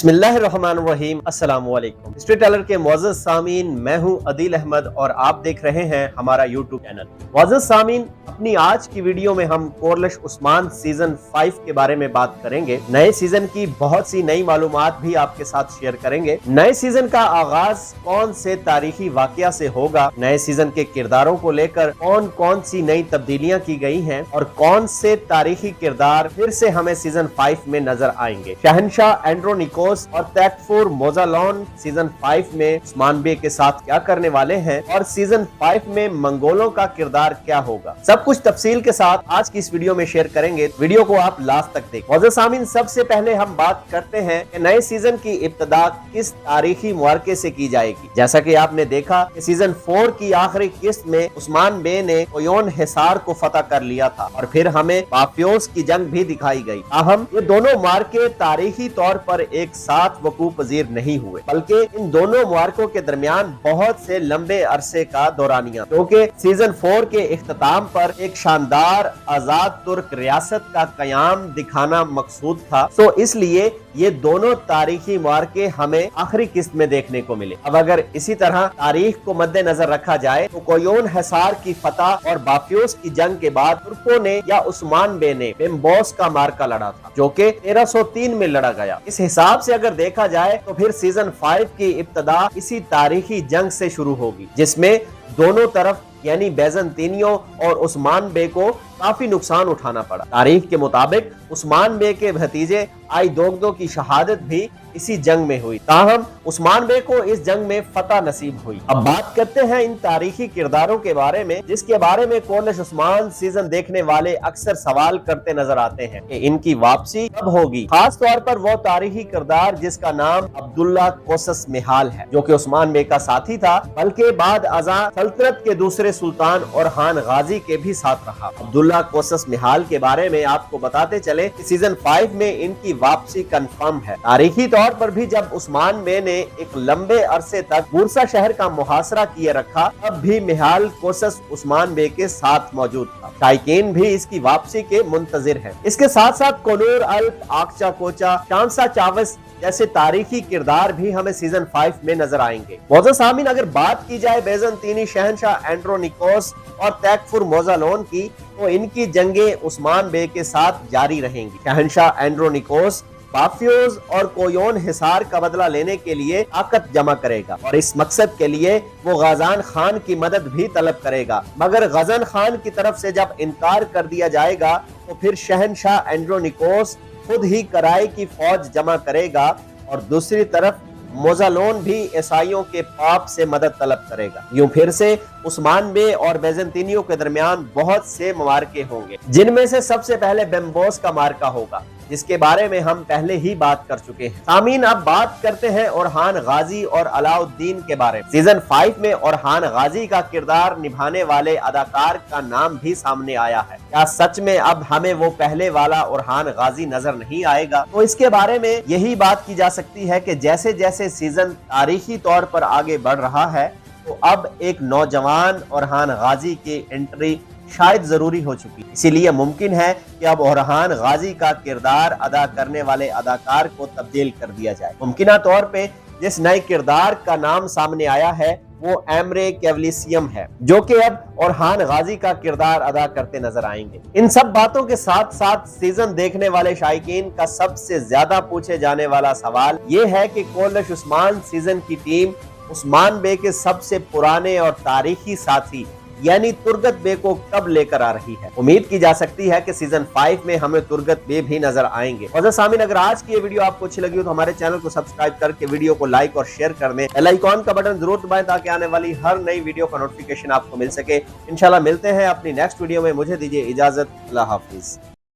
बिस्मिल्लाहिर्रहमानिर्रहीम। अस्सलाम वालेकुम। हिस्ट्री टेलर के मुअज़्ज़ज़ सामीन, मैं हूं अदील अहमद और आप देख रहे हैं हमारा यूट्यूब चैनल। मुअज़्ज़ज़ सामीन, अपनी आज की वीडियो में हम कोरलिश उस्मान सीजन 5 के बारे में बात करेंगे। नए सीजन की बहुत सी नई मालूमात भी आपके साथ शेयर करेंगे। नए सीजन का आगाज कौन से तारीखी वाकया से होगा, नए सीजन के किरदारों को लेकर कौन कौन सी नई तब्दीलियां की गई हैं और कौन से तारीखी किरदार फिर से हमें सीजन 5 में नजर आएंगे। शहंशाह एंड्रोनिकोस और तैकफुर मोजालॉन सीजन 5 में उस्मान बे के साथ क्या करने वाले हैं और सीजन 5 में मंगोलों का किरदार क्या होगा, सब कुछ तफसील के साथ आज की इस वीडियो में शेयर करेंगे। वीडियो को आप लास्ट तक देखें। मुअज़्ज़ज़ सामीन, सबसे पहले हम बात करते हैं कि नए सीजन की इब्तिदा किस तारीखी मुआरके से की जाएगी। जैसा कि आपने देखा कि सीजन 4 की आखिरी किस्त में उस्मान बे ने ओयोन हिसार को फतह कर लिया था और फिर हमें बाफियोस की जंग भी दिखाई गई। अहम ये दोनों मार्के तारीखी तौर पर एक साथ वकूअ पजीर नहीं हुए, बल्कि इन दोनों मार्कों के दरमियान बहुत से लंबे अरसे का दौरानिया, क्योंकि सीजन 4 के इख्तिताम पर एक शानदार आजाद तुर्क रियासत का कयाम दिखाना मकसूद था। तो इसलिए ये दोनों तारीखी मार्के हमें आखिरी किस्त में देखने को मिले। अब अगर इसी तरह तारीख को मद्देनजर रखा जाए तो कोयोन हिसार की फतह और बाफियोस की जंग के बाद तुर्कों ने या उस्मान बे ने बेम्बोस का मार्का लड़ा था, जो कि 1303 में लड़ा गया। इस हिसाब से अगर देखा जाए तो फिर सीजन 5 की इब्तिदा इसी तारीखी जंग से शुरू होगी, जिसमें दोनों तरफ यानी बैजंतीनियों और उस्मान बे को काफी नुकसान उठाना पड़ा। तारीख के मुताबिक उस्मान बे के भतीजे आईदोगदो की शहादत भी इसी जंग में हुई। ताहम उस्मान बे को इस जंग में फतह नसीब हुई। अब बात करते हैं इन तारीखी किरदारों के बारे में, जिसके बारे में कोरलिश उस्मान सीजन देखने वाले अक्सर सवाल करते नजर आते हैं कि इनकी वापसी कब होगी। खास तौर पर वो तारीखी किरदार जिसका नाम अब्दुल्ला कोसस मिहाल है, जो कि उस्मान बे का साथी था, बल्कि बाद अज़ा सल्तनत के दूसरे सुल्तान ओरहान गाजी के भी साथ रहा। अब्दुल्ला कोसस मिहाल के बारे में आपको बताते चले कि सीजन 5 में इनकी वापसी कंफर्म है। तारीखी तौर पर भी जब उस्मान बे ने एक लंबे अरसे तक बुरसा शहर का मुहासरा किए रखा, तब भी मिहाल कोसस उस्मान बे के साथ मौजूद था। शायकीन भी इसकी वापसी के मुंतजिर हैं। इसके साथ साथ कोनूर अल्प, आक्चा कोचा, शांसा चावस जैसे तारीखी किरदार भी हमें सीजन 5 में नजर आएंगे। मुअज़्ज़ज़ सामीन, अगर बात की जाए बैजंतीनी शहंशाह एंड्रोनिकोस और तैकफुर मोजालॉन की, तो इनकी जंगें उस्मान बे के साथ जारी रहेंगी। शहंशाह एंड्रोनिकोस बाफियोस और कोयोन हिसार का बदला लेने के लिए ताकत जमा करेगा और इस मकसद के लिए वो गाजान खान की मदद भी तलब करेगा, मगर गजन खान की तरफ से जब इनकार कर दिया जाएगा तो फिर शहंशाह एंड्रोनिकोस खुद ही कराई की फौज जमा करेगा और दूसरी तरफ मोजालोन भी ईसाइयों के पाप से मदद तलब करेगा। यूं फिर से उस्मान बे और बैजंतीनियों के दरमियान बहुत से मार्के होंगे, जिनमें से सबसे पहले बेम्बोस का मार्का होगा, जिसके बारे में हम पहले ही बात कर चुके हैं। सामीन, अब बात करते हैं ओरहान गाजी और अलाउद्दीन के बारे में। सीजन 5 में ओरहान गाजी का किरदार निभाने वाले अदाकार का नाम भी सामने आया है। क्या सच में अब हमें वो पहले वाला ओरहान गाजी नजर नहीं आएगा? तो इसके बारे में यही बात की जा सकती है कि जैसे जैसे सीजन तारीखी तौर पर आगे बढ़ रहा है, तो अब एक नौजवान ओरहान गाजी की एंट्री शायद जरूरी हो चुकी है। इसीलिए मुमकिन है कि अब ओरहान गाजी का किरदार अदा करने वाले अदाकार को तब्दील कर दिया जाए। मुमकिना तौर पे जिस नए किरदार का नाम सामने आया है वो एमरे कैवलिसियम है, जो कि अब ओरहान गाजी का किरदार अदा करते नजर आएंगे। इन सब बातों के साथ साथ सीजन देखने वाले शायकीन का सबसे ज्यादा पूछे जाने वाला सवाल ये है कि कोरलिश उस्मान सीजन की टीम उस्मान बे के सबसे पुराने और तारीखी साथी यानी तुर्गत बे को कब लेकर आ रही है। उम्मीद की जा सकती है कि सीजन 5 में हमें तुर्गत बे भी नजर आएंगे। मुअज़्ज़ज़ सामीन, अगर आज की ये वीडियो आपको अच्छी लगी हो तो हमारे चैनल को सब्सक्राइब करके वीडियो को लाइक और शेयर कर दें। बेल आइकॉन का बटन जरूर दबाएं ताकि आने वाली हर नई वीडियो का नोटिफिकेशन आपको मिल सके। इंशाल्लाह मिलते हैं अपनी नेक्स्ट वीडियो में। मुझे दीजिए इजाजत। अल्लाह हाफिज।